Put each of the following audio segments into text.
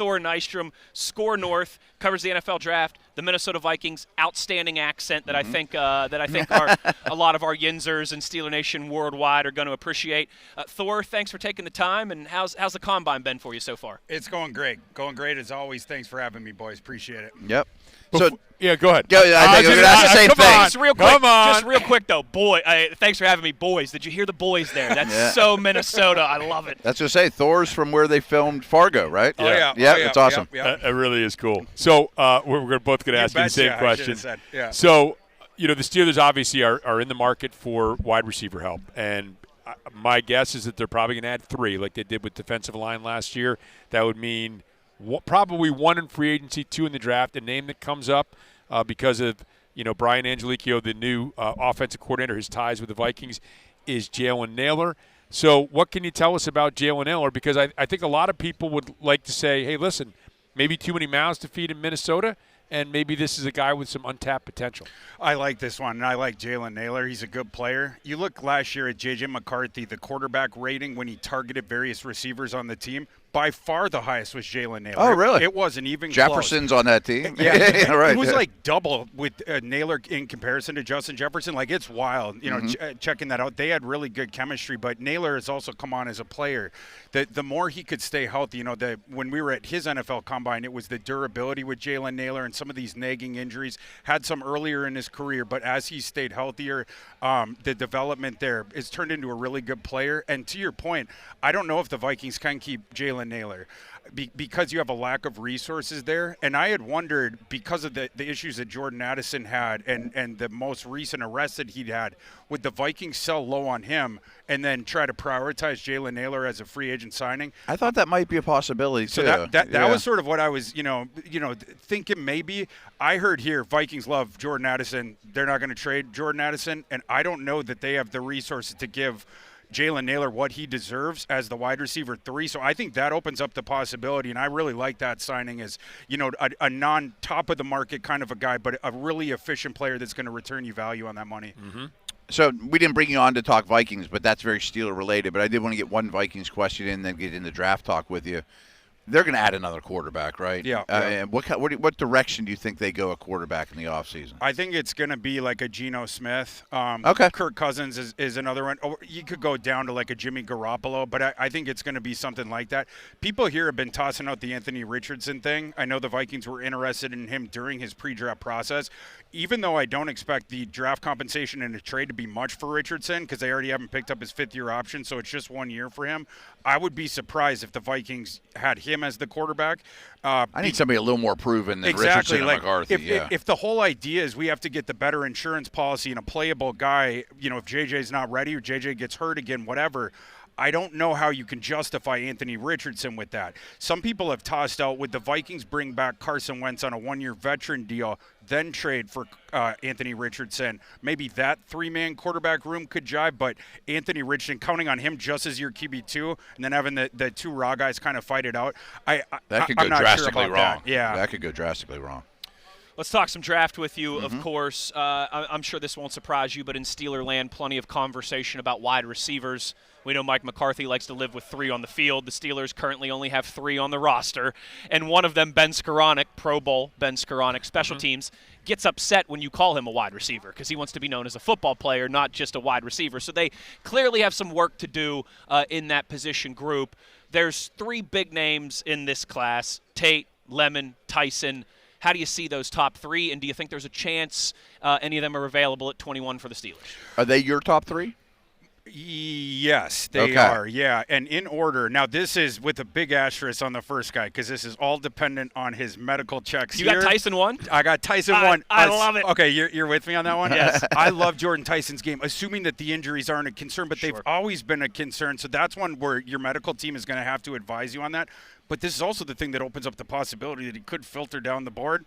Thor Nystrom, Score North, covers the NFL draft, the Minnesota Vikings, outstanding accent that I think are a lot of our Yinzers and Steeler Nation worldwide are going to appreciate. Thor, thanks for taking the time, and how's the combine been for you so far? It's going great as always. Thanks for having me, boys. Appreciate it. Yep. So yeah, go ahead. I think I'm going to ask the same thing. Just real quick though, thanks for having me, boys. Did you hear the boys there? That's so Minnesota. I love it. That's what I say. Thor's from where they filmed Fargo, right? Yeah. It's awesome. It really is cool. So we're both going to ask you the same question. Yeah. So, the Steelers obviously are in the market for wide receiver help, and my guess is that they're probably going to add 3 like they did with defensive line last year. That would mean probably 1 in free agency, 2 in the draft. A name that comes up because of Brian Angelicchio, the new offensive coordinator, his ties with the Vikings, is Jalen Nailor. So what can you tell us about Jalen Nailor? Because I think a lot of people would like to say, hey, listen, maybe too many mouths to feed in Minnesota, and maybe this is a guy with some untapped potential. I like this one, and I like Jalen Nailor. He's a good player. You look last year at J.J. McCarthy, the quarterback rating when he targeted various receivers on the team, by far the highest was Jalen Nailor. Oh, really? It wasn't even Jefferson's close. On that team. Yeah, right. It was like double with Nailor in comparison to Justin Jefferson. Like, it's wild, checking that out. They had really good chemistry, but Nailor has also come on as a player. The more he could stay healthy, when we were at his NFL Combine, it was the durability with Jalen Nailor and some of these nagging injuries. Had some earlier in his career, but as he stayed healthier, the development there is turned into a really good player. And to your point, I don't know if the Vikings can keep Jalen Nailor because you have a lack of resources there. And I had wondered, because of the issues that Jordan Addison had and the most recent arrest that he'd had, would the Vikings sell low on him and then try to prioritize Jalen Nailor as a free agent signing? I thought that might be a possibility, too. So that was sort of what I was, thinking maybe. I heard here Vikings love Jordan Addison. They're not going to trade Jordan Addison, and I don't know that they have the resources to give Jalen Nailor what he deserves as the wide receiver 3. So I think that opens up the possibility, and I really like that signing as, a non-top-of-the-market kind of a guy, but a really efficient player that's going to return you value on that money. Mm-hmm. So we didn't bring you on to talk Vikings, but that's very Steeler-related. But I did want to get one Vikings question in and then get into draft talk with you. They're going to add another quarterback, right? Yeah. And what direction do you think they go a quarterback in the offseason? I think it's going to be like a Geno Smith. Okay. Kirk Cousins is another one. Or you could go down to like a Jimmy Garoppolo, but I think it's going to be something like that. People here have been tossing out the Anthony Richardson thing. I know the Vikings were interested in him during his pre-draft process. Even though I don't expect the draft compensation in a trade to be much for Richardson because they already haven't picked up his 5th-year option, so it's just 1 year for him, I would be surprised if the Vikings had him as the quarterback. I need somebody a little more proven than Richardson and McCarthy. If the whole idea is we have to get the better insurance policy and a playable guy, if JJ's not ready or JJ gets hurt again, whatever, I don't know how you can justify Anthony Richardson with that. Some people have tossed out, would the Vikings bring back Carson Wentz on a 1-year veteran deal, then trade for Anthony Richardson? Maybe that 3-man quarterback room could jive, but Anthony Richardson, counting on him just as your QB2 and then having the 2 raw guys kind of fight it out, that could go I'm not drastically sure about wrong. That. Yeah. That could go drastically wrong. Let's talk some draft with you, of course. I'm sure this won't surprise you, but in Steeler land, plenty of conversation about wide receivers. We know Mike McCarthy likes to live with 3 on the field. The Steelers currently only have 3 on the roster, and one of them, Ben Skoranek, Pro Bowl Ben Skoranek, special teams, gets upset when you call him a wide receiver because he wants to be known as a football player, not just a wide receiver. So they clearly have some work to do in that position group. There's 3 big names in this class: Tate, Lemon, Tyson. How do you see those top 3, and do you think there's a chance any of them are available at 21 for the Steelers? Are they your top 3? Yes, they are, yeah. And in order, now this is with a big asterisk on the first guy because this is all dependent on his medical checks. You got Tyson 1? I got Tyson 1. I love it. Okay, you're with me on that one? Yes. I love Jordan Tyson's game, assuming that the injuries aren't a concern, but Sure. they've always been a concern. So that's one where your medical team is going to have to advise you on that. But this is also the thing that opens up the possibility that he could filter down the board.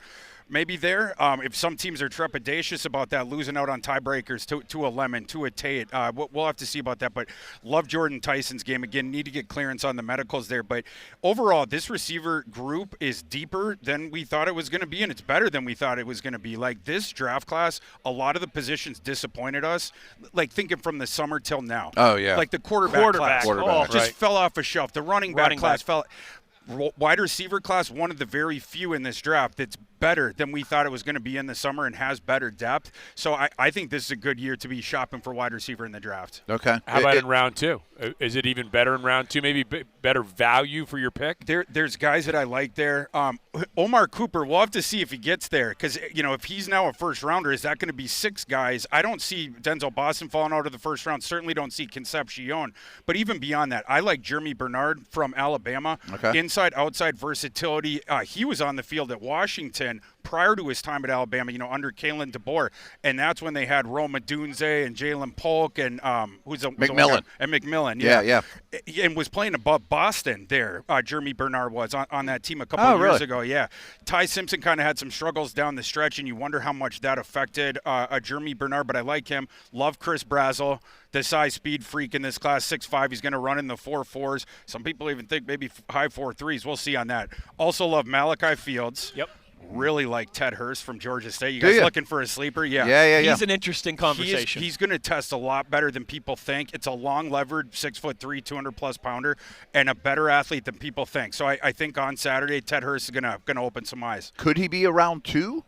Maybe there, if some teams are trepidatious about that, losing out on tiebreakers to a Lemon, to a Tate, we'll have to see about that. But love Jordan Tyson's game. Again, need to get clearance on the medicals there. But overall, this receiver group is deeper than we thought it was going to be, and it's better than we thought it was going to be. Like, this draft class, a lot of the positions disappointed us, like thinking from the summer till now. Oh, yeah. Like the quarterback class just fell off a shelf. The running back class fell. wide receiver class, one of the very few in this draft that's better than we thought it was going to be in the summer and has better depth. So I think this is a good year to be shopping for wide receiver in the draft. Okay. How about in round 2? Is it even better in round 2? Maybe better value for your pick? There's guys that I like there. Omar Cooper, we'll have to see if he gets there because, if he's now a first rounder, is that going to be 6 guys? I don't see Denzel Boston falling out of the first round. Certainly don't see Concepcion. But even beyond that, I like Jeremy Bernard from Alabama. Okay. Inside, outside versatility. He was on the field at Washington prior to his time at Alabama, under Kalen DeBoer. And that's when they had Rome Odunze and Jalen Polk and McMillan. And McMillan, yeah. And was playing above Boston there. Jeremy Bernard was on that team a couple of years ago. Yeah. Ty Simpson kind of had some struggles down the stretch, and you wonder how much that affected Jeremy Bernard, but I like him. Love Chris Brazel, the size speed freak in this class, 6'5". He's going to run in the 4.4s. Some people even think maybe high 4.3s. We'll see on that. Also love Malachi Fields. Yep. Really like Ted Hurst from Georgia State. You guys looking for a sleeper? Yeah. He's an interesting conversation. He's going to test a lot better than people think. It's a long-levered 6'3", 200-plus pounder, and a better athlete than people think. So I think on Saturday, Ted Hurst is going to open some eyes. Could he be a round 2?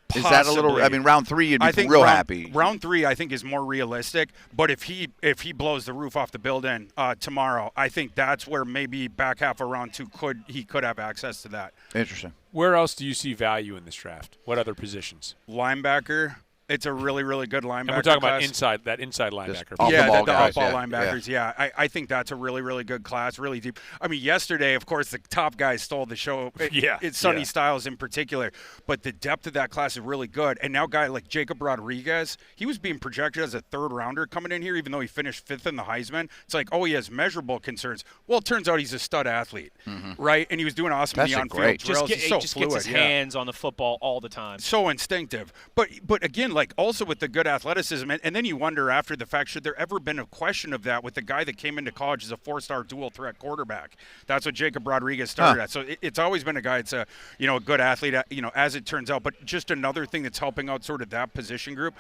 Possibly. Is that a little? I mean, round 3, you'd be real happy. Round 3, I think, is more realistic. But if he blows the roof off the building tomorrow, I think that's where maybe back half of round 2 he could have access to that. Interesting. Where else do you see value in this draft? What other positions? Linebacker. It's a really, really good linebacker. And we're talking class. about inside linebacker. Off the ball guys, off-ball linebackers. Yeah. I think that's a really, really good class, really deep. I mean, yesterday, of course, the top guys stole the show. It's Sonny Styles in particular. But the depth of that class is really good. And now a guy like Jacob Rodriguez, he was being projected as a third-rounder coming in here, even though he finished 5th in the Heisman. It's like, he has measurable concerns. Well, it turns out he's a stud athlete, right? And he was doing awesome in the on-field drills. He just gets his hands on the football all the time. So instinctive. But again, like also with the good athleticism, and then you wonder after the fact, should there ever been a question of that with the guy that came into college as a 4-star dual threat quarterback? That's what Jacob Rodriguez started at. So it's always been a guy that's a good athlete, as it turns out. But just another thing that's helping out sort of that position group.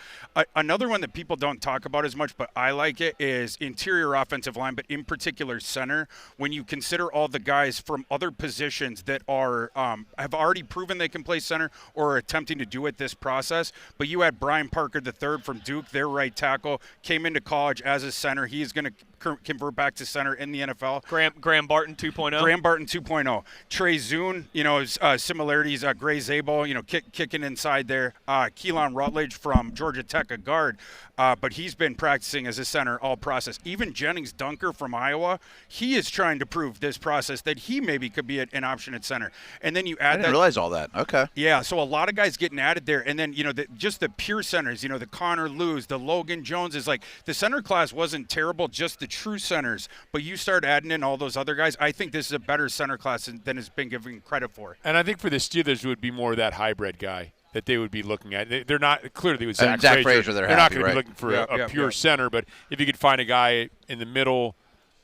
Another one that people don't talk about as much, but I like it, is interior offensive line, but in particular center. When you consider all the guys from other positions that are have already proven they can play center or are attempting to do it this process, but you had Brian Parker III from Duke, their right tackle, came into college as a center. He's going to convert back to center in the NFL. Graham Barton 2.0. Graham Barton 2.0. Trey Zune, similarities. Gray Zabel, kicking inside there. Keelan Rutledge from Georgia Tech, a guard. But he's been practicing as a center all process. Even Jennings Dunker from Iowa, he is trying to prove this process that he maybe could be an option at center. And then you add I didn't realize all that. Okay. Yeah, so a lot of guys getting added there. And then, just the pure centers, the Connor Lews, the Logan Joneses, like the center class wasn't terrible, just the true centers. But you start adding in all those other guys, I think this is a better center class than has been given credit for. And I think for the Steelers, it would be more of that hybrid guy that they would be looking at. They're not clearly with Zach Frazier. They're not going to be looking for a pure center, but if you could find a guy in the middle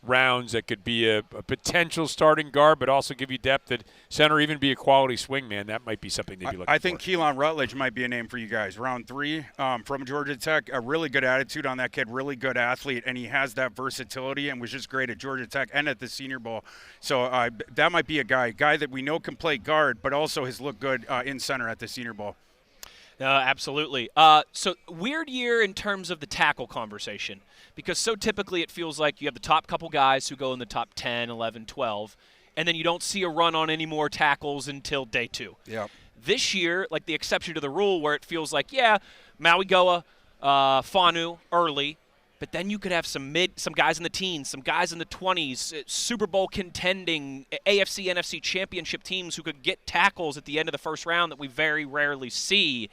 rounds that could be a potential starting guard, but also give you depth at center, even be a quality swing man, that might be something they'd be looking for. I think Keelan Rutledge might be a name for you guys. Round 3 from Georgia Tech, a really good attitude on that kid, really good athlete, and he has that versatility and was just great at Georgia Tech and at the Senior Bowl. So that might be a guy that we know can play guard, but also has looked good in center at the Senior Bowl. Absolutely. So weird year in terms of the tackle conversation, because so typically it feels like you have the top couple guys who go in the top 10, 11, 12, and then you don't see a run on any more tackles until day 2. Yeah. This year, like the exception to the rule where it feels like, Maui Goa, Fanu early, but then you could have some guys in the teens, some guys in the 20s, Super Bowl contending, AFC, NFC championship teams who could get tackles at the end of the first round that we very rarely see.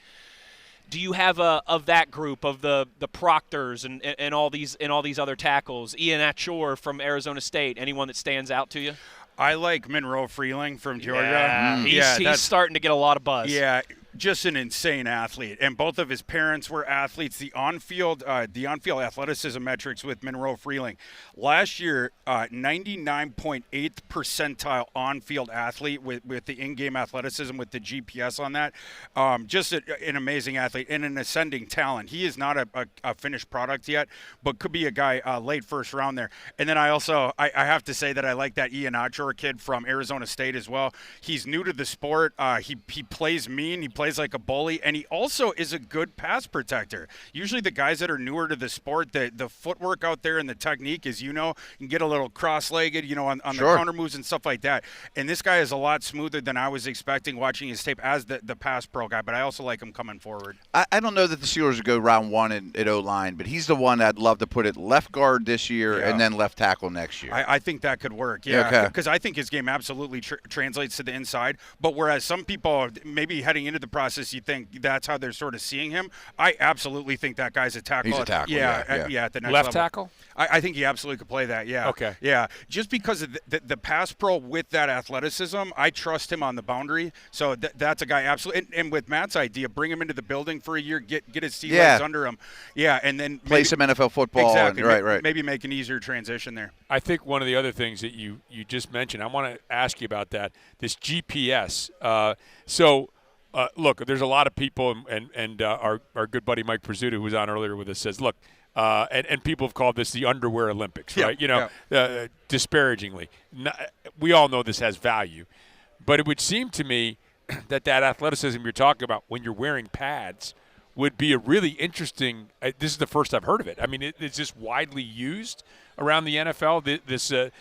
Do you have of that group of the Proctors and all these other tackles? Ian Achor from Arizona State, anyone that stands out to you? I like Monroe Freeling from Georgia. He's starting to get a lot of buzz. Yeah, just an insane athlete, and both of his parents were athletes. The on-field athleticism metrics with Monroe Freeling last year, 99.8th percentile on-field athlete with the in-game athleticism with the GPS on that. Just an amazing athlete and an ascending talent. He is not a finished product yet, but could be a guy late first round there. And then I have to say that I like that Ian Achor kid from Arizona State as well. He's new to the sport. He plays mean. He plays like a bully, and he also is a good pass protector. Usually the guys that are newer to the sport, the footwork out there and the technique is, you can get a little cross-legged, on the counter moves and stuff like that. And this guy is a lot smoother than I was expecting watching his tape as the pass pro guy, but I also like him coming forward. I don't know that the Steelers would go round one at O-line, but he's the one I'd love to put at left guard this year and then left tackle next year. I think that could work, because I think his game absolutely translates to the inside, but whereas some people maybe heading into the process, you think that's how they're sort of seeing him. I absolutely think that guy's a tackle. He's a tackle. At the next left level. tackle. I think he absolutely could play that. Yeah. Okay. Yeah. Just because of the pass pro with that athleticism, I trust him on the boundary. So that's a guy absolutely. And with Matt's idea, bring him into the building for a year, get his sea legs under him. Yeah, and then play some NFL football. Exactly. Right. Maybe make an easier transition there. I think one of the other things that you just mentioned, I want to ask you about that. This GPS. Look, there's a lot of people, and our good buddy Mike Prizzuto, who was on earlier with us, says, look, and people have called this the underwear Olympics, right? Disparagingly. We all know this has value. But it would seem to me that athleticism you're talking about when you're wearing pads would be a really interesting this is the first I've heard of it. I mean, is this widely used around the NFL,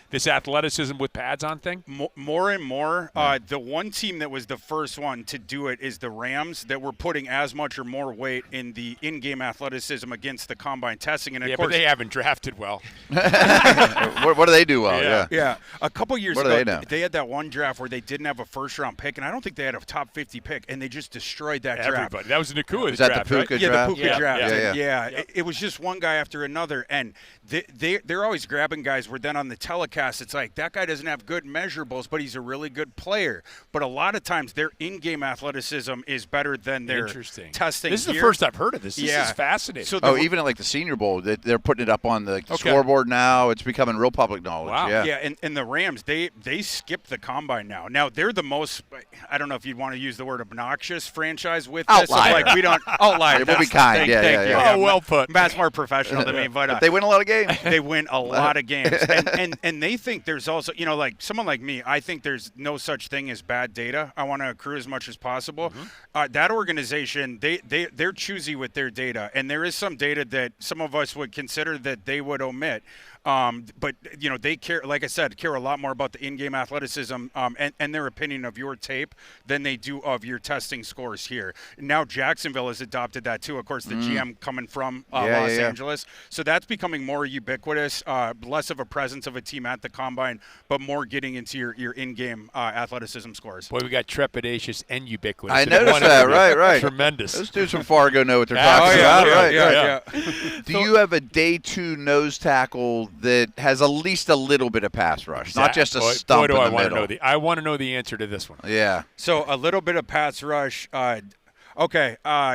this athleticism with pads on thing? More and more. The one team that was the first one to do it is the Rams, that were putting as much or more weight in the in-game athleticism against the combine testing. And of course, but they haven't drafted well. What do they do well? Yeah. A couple years what ago, do they know? They had that one draft where they didn't have a first-round pick, and I don't think they had a top 50 pick, and they just destroyed that draft. Everybody. That was the Nakua's that draft, the Puka right? draft? The Puka draft. Yeah. It was just one guy after another, and they're always grabbing guys where then on the telecast it's like, that guy doesn't have good measurables, but he's a really good player. But a lot of times their in-game athleticism is better than their testing. This is the first I've heard of this. This is fascinating. So even at like the Senior Bowl, they're putting it up on the scoreboard now. It's becoming real public knowledge. Wow. Yeah, and the Rams, they skip the combine now. Now they're the most, I don't know if you'd want to use the word obnoxious franchise with this. Outlier. Like we don't outlier. We'll be kind. Thank you. Oh, well put. Matt's more professional than me, but they win a lot of games. They win a lot of games, and they think there's also, like someone like me, I think there's no such thing as bad data. I want to accrue as much as possible. Mm-hmm. That organization, they're choosy with their data, and there is some data that some of us would consider that they would omit. But they care, like I said, care a lot more about the in-game athleticism and their opinion of your tape than they do of your testing scores here. Now Jacksonville has adopted that too. Of course, the GM coming from Los Angeles, so that's becoming more ubiquitous. Less of a presence of a team at the combine, but more getting into your in-game athleticism scores. Boy, we got trepidatious and ubiquitous. I noticed that. Right. Tremendous. Those dudes from Fargo know what they're talking about. Right. Do you have a day two nose tackle that has at least a little bit of pass rush, not just a stump in the middle? I want to know the answer to this one. Yeah. So a little bit of pass rush.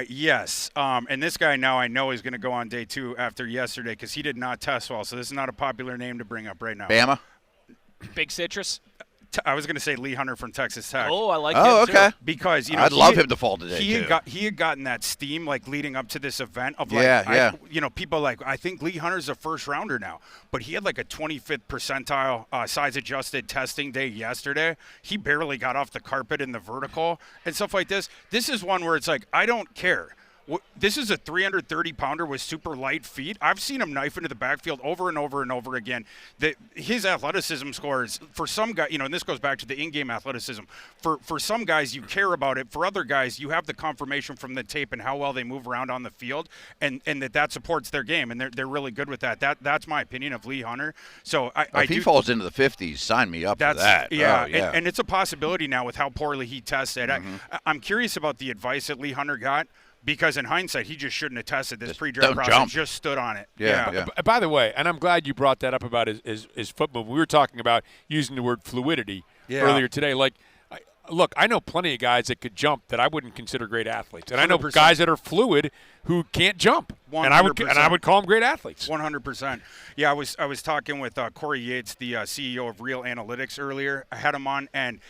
Yes. And this guy now I know is going to go on day two after yesterday because he did not test well. So this is not a popular name to bring up right now. Bama? Big Citrus? I was going to say Lee Hunter from Texas Tech. Oh, I like him too. Because I'd love him to fall today he had gotten that steam like leading up to this event of people like, I think Lee Hunter's a first rounder now, but he had like a 25th percentile size adjusted testing day yesterday. He barely got off the carpet in the vertical and stuff like this. This is one where it's like, I don't care. This is a 330-pounder with super light feet. I've seen him knife into the backfield over and over and over again. His athleticism scores, for some guys, and this goes back to the in-game athleticism. For some guys, you care about it. For other guys, you have the confirmation from the tape and how well they move around on the field, and that supports their game, and they're really good with that. That's my opinion of Lee Hunter. So if he falls into the 50s, sign me up for that. Yeah, and it's a possibility now with how poorly he tested. I'm curious about the advice that Lee Hunter got. Because in hindsight, he just shouldn't have tested this pre-draft process. Just stood on it. Yeah. By the way, and I'm glad you brought that up about his foot move. We were talking about using the word fluidity earlier today. Like, look, I know plenty of guys that could jump that I wouldn't consider great athletes, and I know 100%. guys that are fluid who can't jump, 100%. and I would call them great athletes. 100%. Yeah, I was talking with Corey Yates, the CEO of Real Analytics earlier. I had him on, and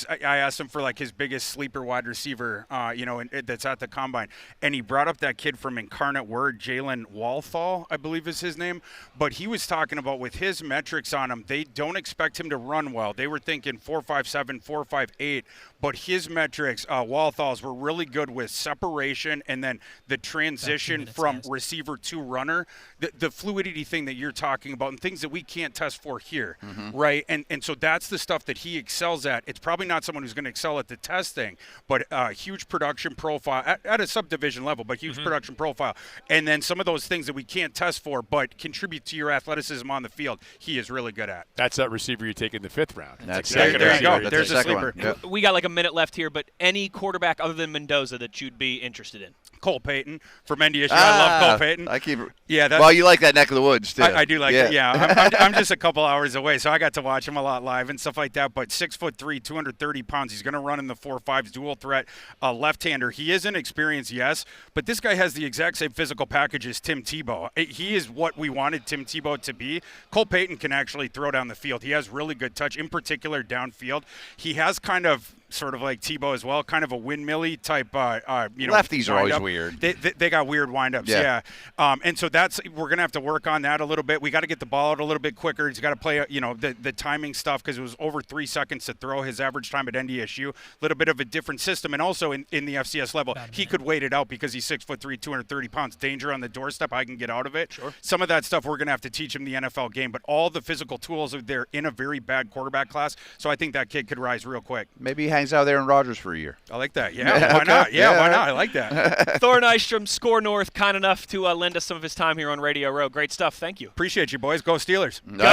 I asked him for like his biggest sleeper wide receiver, that's at the combine, and he brought up that kid from Incarnate Word, Jalen Walthall, I believe is his name. But he was talking about with his metrics on him, they don't expect him to run well. They were thinking 4.57, 4.58, but his metrics, Walthall's, were really good with separation and then the transition from receiver to runner, the fluidity thing that you're talking about and things that we can't test for here, right? And so that's the stuff that he excels at. It's probably not someone who's going to excel at the testing, but huge production profile at a subdivision level, but huge production profile. And then some of those things that we can't test for but contribute to your athleticism on the field, he is really good at. That's that receiver you take in the 5th round. That's there you go. That's There's a sleeper. Yep. We got like a minute left here, but any quarterback other than Mendoza that you'd be interested in? Cole Payton from NDSU. I love Cole Payton. I keep. Yeah, Well, you like that neck of the woods too. I do like it. Yeah, I'm just a couple hours away, so I got to watch him a lot live and stuff like that. But 6'3", 230 pounds. He's going to run in the 4.5s, dual threat, left-hander. He is inexperienced, yes, but this guy has the exact same physical package as Tim Tebow. He is what we wanted Tim Tebow to be. Cole Payton can actually throw down the field. He has really good touch, in particular downfield. He has kind of sort of like Tebow as well, kind of a windmilly type. Lefties are always weird. They got weird windups, yeah. And so we're gonna have to work on that a little bit. We got to get the ball out a little bit quicker. He's got to play, the timing stuff because it was over 3 seconds to throw. His average time at NDSU, a little bit of a different system, and also in the FCS level, he could wait it out because he's 6'3", 230 pounds. Danger on the doorstep. I can get out of it. Sure. Some of that stuff we're gonna have to teach him the NFL game, but all the physical tools are there in a very bad quarterback class. So I think that kid could rise real quick. Maybe he hangs out there in Rodgers for a year. I like that. Yeah, why not? Yeah, why not? I like that. Thor Nystrom, Score North, kind enough to lend us some of his time here on Radio Row. Great stuff. Thank you. Appreciate you, boys. Go Steelers. Go.